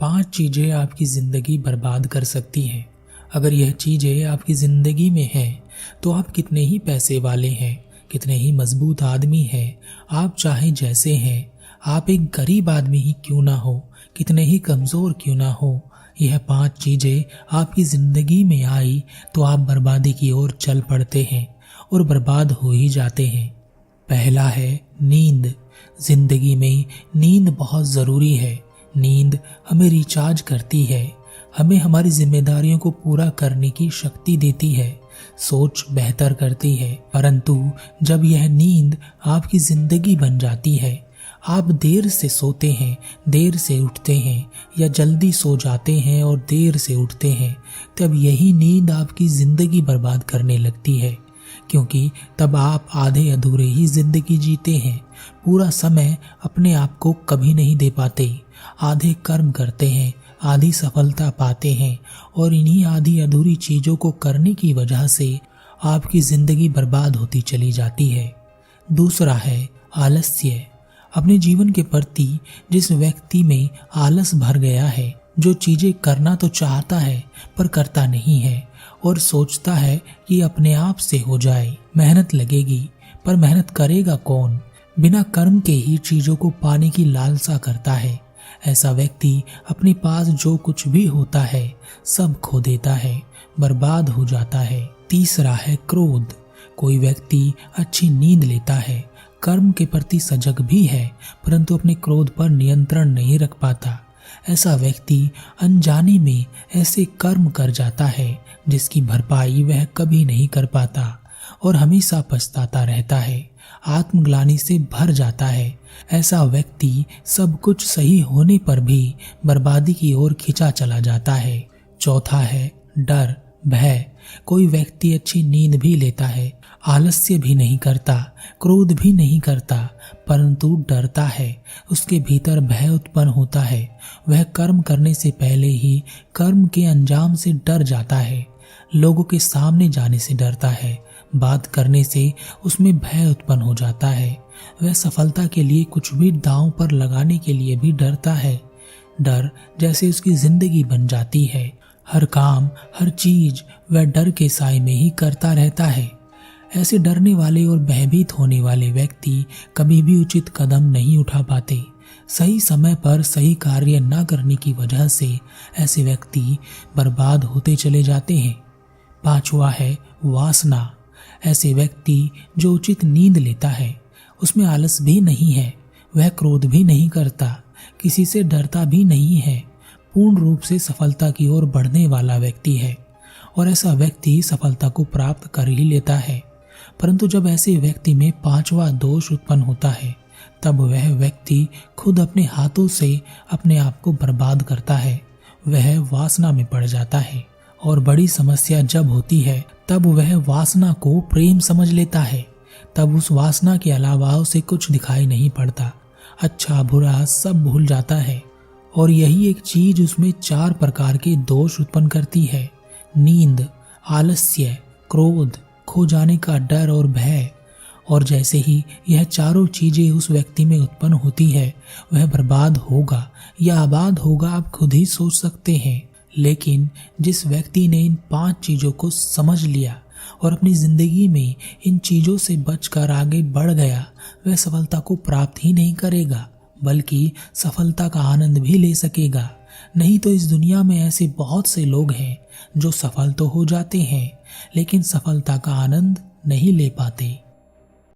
5 चीजें आपकी जिंदगी बर्बाद कर सकती हैं। अगर यह चीजें आपकी जिंदगी में हैं तो आप कितने ही पैसे वाले हैं, कितने ही मजबूत आदमी हैं, आप चाहे जैसे हैं, आप एक गरीब आदमी ही क्यों ना हो, कितने ही कमजोर क्यों ना हो, यह 5 चीजें आपकी जिंदगी में आई तो आप बर्बादी की ओर चल पड़ते हैं और बर्बाद हो ही जाते हैं। पहला है नींद। जिंदगी में नींद बहुत जरूरी है। नींद हमें रिचार्ज करती है, हमें हमारी जिम्मेदारियों को पूरा करने की शक्ति देती है, सोच बेहतर करती है। परंतु जब यह नींद आपकी जिंदगी बन जाती है, आप देर से सोते हैं, देर से उठते हैं, या जल्दी सो जाते हैं और देर से उठते हैं, तब यही नींद आपकी जिंदगी बर्बाद करने लगती है। क्योंकि तब आप आधे अधूरे ही जिंदगी जीते हैं, पूरा समय अपने आप को कभी नहीं दे पाते, आधे कर्म करते हैं, आधी सफलता पाते हैं और इन्हीं आधी अधूरी चीजों को करने की वजह से आपकी जिंदगी बर्बाद होती चली जाती है। दूसरा है आलस्य। अपने जीवन के प्रति जिस व्यक्ति में आलस भर गया है, जो चीजें करना तो चाहता है पर करता नहीं है और सोचता है कि अपने आप से हो जाए, मेहनत लगेगी, पर मेहनत करेगा कौन, बिना कर्म के ही चीजों को पाने की लालसा करता है, ऐसा व्यक्ति अपने पास जो कुछ भी होता है सब खो देता है, बर्बाद हो जाता है। तीसरा है क्रोध। कोई व्यक्ति अच्छी नींद लेता है, कर्म के प्रति सजग भी है, परंतु अपने क्रोध पर नियंत्रण नहीं रख पाता। ऐसा व्यक्ति अनजाने में ऐसे कर्म कर जाता है जिसकी भरपाई वह कभी नहीं कर पाता और हमेशा पछताता रहता है, आत्मग्लानि से भर जाता है। ऐसा व्यक्ति सब कुछ सही होने पर भी बर्बादी की ओर खिंचा चला जाता है। चौथा है डर, भय। कोई व्यक्ति अच्छी नींद भी लेता है, आलस्य भी नहीं करता, क्रोध भी नहीं करता, परंतु डरता है, उसके भीतर भय उत्पन्न होता है। वह कर्म करने से पहले ही कर्म के अंजाम से डर जाता है, लोगों के सामने जाने से डरता है, बात करने से उसमें भय उत्पन्न हो जाता है। वह सफलता के लिए कुछ भी दांव पर लगाने के लिए भी डरता है। डर जैसे उसकी जिंदगी बन जाती है, हर काम हर चीज वह डर के साए में ही करता रहता है। ऐसे डरने वाले और भयभीत होने वाले व्यक्ति कभी भी उचित कदम नहीं उठा पाते। सही समय पर सही कार्य न करने की वजह से ऐसे व्यक्ति बर्बाद होते चले जाते हैं। पांचवा है वासना। ऐसे व्यक्ति जो उचित नींद लेता है, उसमें आलस भी नहीं है, वह क्रोध भी नहीं करता, किसी से डरता भी नहीं है, पूर्ण रूप से सफलता की ओर बढ़ने वाला व्यक्ति है और ऐसा व्यक्ति सफलता को प्राप्त कर ही लेता है। परंतु जब ऐसे व्यक्ति में पांचवा दोष उत्पन्न होता है, तब वह व्यक्ति खुद अपने हाथों से अपने आप को बर्बाद करता है, वह वासना में पड़ जाता है। और बड़ी समस्या जब होती है तब वह वासना को प्रेम समझ लेता है, तब उस वासना के अलावा उसे कुछ दिखाई नहीं पड़ता, अच्छा बुरा सब भूल जाता है। और यही एक चीज उसमें 4 प्रकार के दोष उत्पन्न करती है, नींद, आलस्य, क्रोध, खो जाने का डर और भय। और जैसे ही यह चारों चीजें उस व्यक्ति में उत्पन्न होती है, वह बर्बाद होगा या आबाद होगा आप खुद ही सोच सकते हैं। लेकिन जिस व्यक्ति ने इन 5 चीजों को समझ लिया और अपनी जिंदगी में इन चीजों से बचकर आगे बढ़ गया, वह सफलता को प्राप्त ही नहीं करेगा बल्कि सफलता का आनंद भी ले सकेगा। नहीं तो इस दुनिया में ऐसे बहुत से लोग हैं जो सफल तो हो जाते हैं लेकिन सफलता का आनंद नहीं ले पाते।